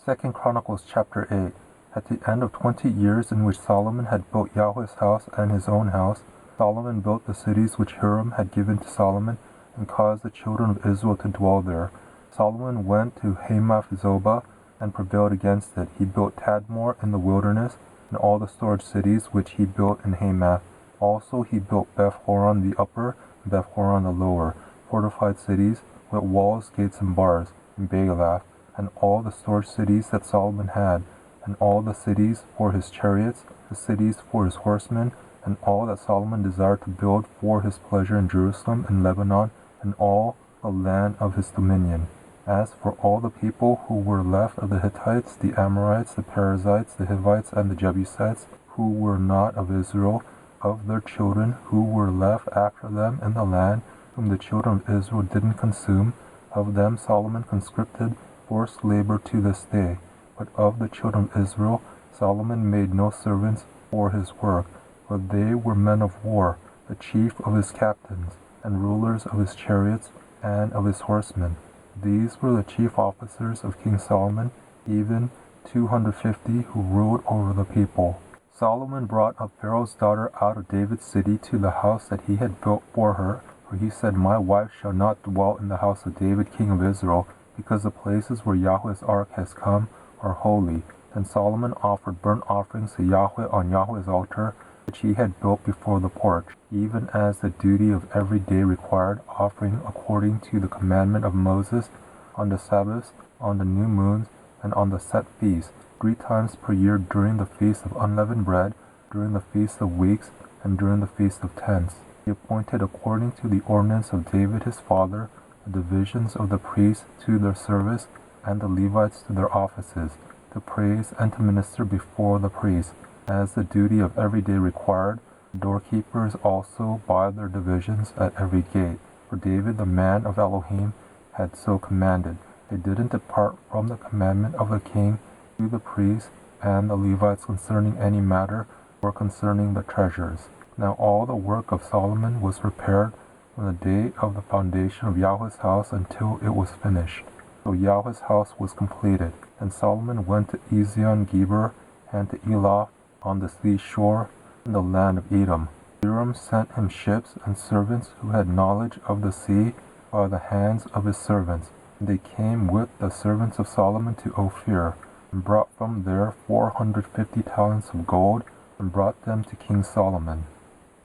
2 Chronicles chapter 8. At the end of 20 years in which Solomon had built Yahweh's house and his own house, Solomon built the cities which Hiram had given to Solomon, and caused the children of Israel to dwell there. Solomon went to Hamath-zobah and prevailed against it. He built Tadmor in the wilderness, and all the storage cities which he built in Hamath. Also he built Beth-horon the upper, and Beth-horon the lower, fortified cities, with walls, gates, and bars, in Baalath, and all the storage cities that Solomon had, and all the cities for his chariots, the cities for his horsemen, and all that Solomon desired to build for his pleasure in Jerusalem and Lebanon, and all the land of his dominion. As for all the people who were left of the Hittites, the Amorites, the Perizzites, the Hivites, and the Jebusites, who were not of Israel, of their children who were left after them in the land, whom the children of Israel didn't consume, of them Solomon conscripted forced labor to this day. But of the children of Israel Solomon made no servants for his work, for they were men of war, the chief of his captains, and rulers of his chariots and of his horsemen. These were the chief officers of King Solomon, even 250 who ruled over the people. Solomon brought up Pharaoh's daughter out of David's city to the house that he had built for her, for he said, My wife shall not dwell in the house of David king of Israel, because the places where Yahweh's ark has come are holy. Then Solomon offered burnt offerings to Yahweh on Yahweh's altar, which he had built before the porch, even as the duty of every day required, offering according to the commandment of Moses, on the Sabbaths, on the new moons, and on the set feasts, 3 times per year during the feast of unleavened bread, during the feast of weeks, and during the feast of tents. He appointed according to the ordinance of David his father, the divisions of the priests to their service, and the Levites to their offices, to praise and to minister before the priests, as the duty of every day required, doorkeepers also by their divisions at every gate. For David the man of Elohim had so commanded. They didn't depart from the commandment of the king to the priests and the Levites concerning any matter, or concerning the treasures. Now all the work of Solomon was prepared from the day of the foundation of Yahweh's house until it was finished. So Yahweh's house was completed. And Solomon went to Ezion-Geber and to Elath on the sea shore in the land of Edom. Hiram sent him ships and servants who had knowledge of the sea by the hands of his servants. And they came with the servants of Solomon to Ophir, and brought from there 450 talents of gold, and brought them to King Solomon.